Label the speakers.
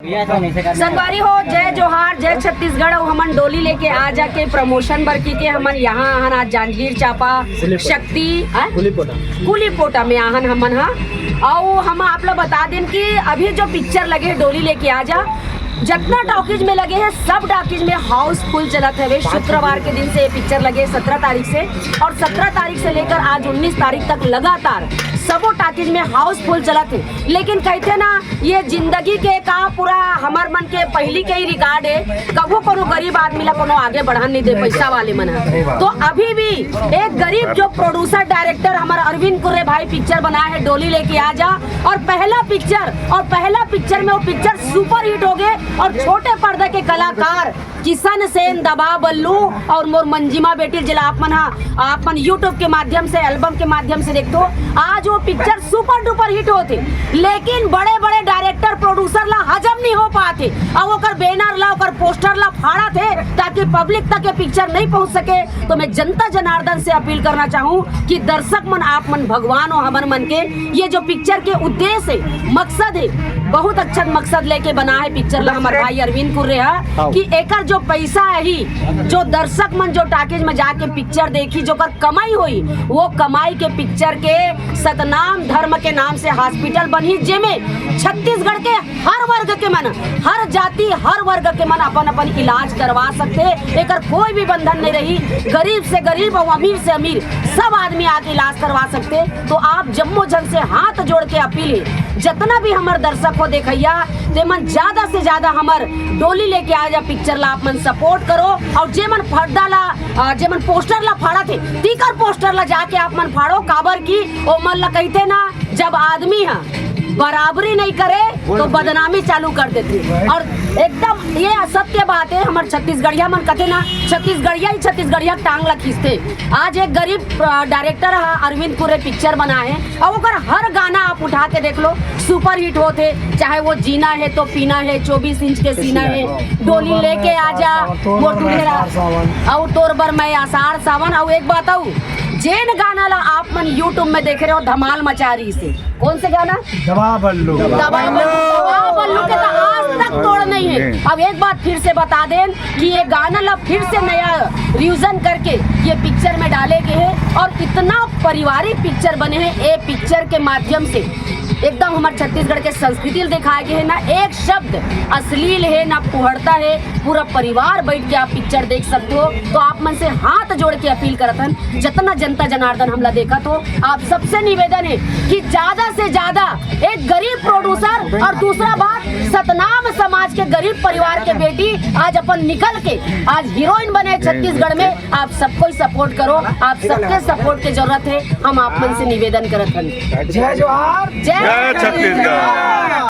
Speaker 1: संगवारी हो, जय जोहार, जय छत्तीसगढ़। हमन डोली लेके आ जाके प्रमोशन बरकी के हमन यहाँ आहन आज जांजगीर चांपा शक्ति कुलीपोटा में आहन हमन और हम आप लोग बता दें कि अभी जो पिक्चर लगे डोली लेके आ जा जितना टॉकीज में लगे हैं सब टॉकीज में हाउसफुल चलत है। शुक्रवार के दिन से ये पिक्चर लगे 17 तारीख से और 17 तारीख से लेकर आज 19 तारीख तक लगातार सबो टॉकीज में हाउसफुल चलत है। लेकिन कहते ना ये जिंदगी के का पूरा हमार मन के पहली के ही रिकॉर्ड है, कबो कोनो गरीब आदमी ला कोनो आगे बढ़ान नहीं दे पैसा वाले मन। तो अभी भी एक गरीब जो प्रोड्यूसर डायरेक्टर हमारा अरविंद कुर्रे भाई पिक्चर बनाया है डोली लेके आ जा और पहला पिक्चर में वो पिक्चर सुपर हिट हो गए और छोटे पर्दे के कलाकार किशन सेन, दबा बल्लू और मोर मंजिमा बेटी जिला आप मन यूट्यूब के माध्यम से एल्बम के माध्यम से देखते हो आज वो पिक्चर सुपर डुपर हिट होते। लेकिन बड़े बड़े डायरेक्टर प्रोड्यूसर ला हजम नहीं हो पाते और ओकर बैनर ला ओकर पोस्टर ला फाड़ा थे ताकि पब्लिक तक ये पिक्चर नहीं पहुंच सके। तो मैं जनता जनार्दन से अपील करना चाहूँ कि दर्शक मन आप मन भगवान हो हमन मन के ये जो पिक्चर के उद्देश्य है मकसद है बहुत अच्छा मकसद लेके बना है पिक्चर ला हमारे भाई अरविंद कुर्रे है कि एकर जो पैसा है ही जो दर्शक मन जो टाकीज में जाके पिक्चर देखी जो कर कमाई हुई वो कमाई के पिक्चर के सतनाम धर्म के नाम से हॉस्पिटल बनी जेमें छत्तीसगढ़ के हर वर्ग के मन हर जाति हर वर्ग के मन अपन इलाज करवा सकते। एकर कोई भी बंधन नहीं रही, गरीब से गरीब और अमीर से अमीर सब आदमी आके इलाज करवा सकते। तो आप जम्मो जन से हाथ जोड़ के अपील है जितना भी हमारे दर्शक को देखैया ते मन ज्यादा से ज्यादा हमार डोली लेके आ जा पिक्चर ला आप मन सपोर्ट करो और जेमन फर्दा ला जेमन पोस्टर ला फाड़ा थे तीकर पोस्टर ला जाके आप मन फाड़ो काबर की ओ मन ला कहते ना जब आदमी है बराबरी नहीं करे तो बदनामी चालू कर देते। और एकदम ये असत्य बात है हमारे छत्तीसगढ़िया मन कहते ना छत्तीसगढ़िया टांग ला खींचते। आज एक गरीब डायरेक्टर अरविंद कुर्रे पिक्चर बना है और ओकर हर गाना आप उठा के देख लो सुपर हिट होते, चाहे वो जीना है तो पीना है 24 इंच के सीना है डोली लेके आजा मोर दुल्हेरा और तोर बर मैं आषाढ़ सावन। और एक बात आऊ जेन गाना ला आप मन यूट्यूब में देख रहे हो धमाल मचा रही से कौन से गाना दबा बल्लू के तो आज तक तोड़ नहीं है। अब एक बात फिर से बता दें कि ये गाना ला फिर से नया रिविजन करके ये पिक्चर में डाले गए हैं और इतना पारिवारिक पिक्चर बने हैं। ये पिक्चर के माध्यम से एकदम हमारे छत्तीसगढ़ के संस्कृति दिखाए गए है, ना एक शब्द अश्लील है ना पुहड़ता है। पूरा परिवार बैठ के आप पिक्चर देख सकते हो। तो आप मन से हाथ जोड़ के अपील करत हन जितना जनता जनार्दन हमला देखा तो आप सबसे निवेदन है कि ज्यादा से ज्यादा एक गरीब प्रोड्यूसर और दूसरा बात सतनाम समाज के गरीब परिवार के बेटी आज अपन निकल के आज हीरोइन बने छत्तीसगढ़ में। आप सबको सपोर्ट करो, आप सबके सपोर्ट की जरूरत है। हम आप मन से निवेदन करत हन।
Speaker 2: जय जोहार,
Speaker 3: जय छत्तीसगढ़।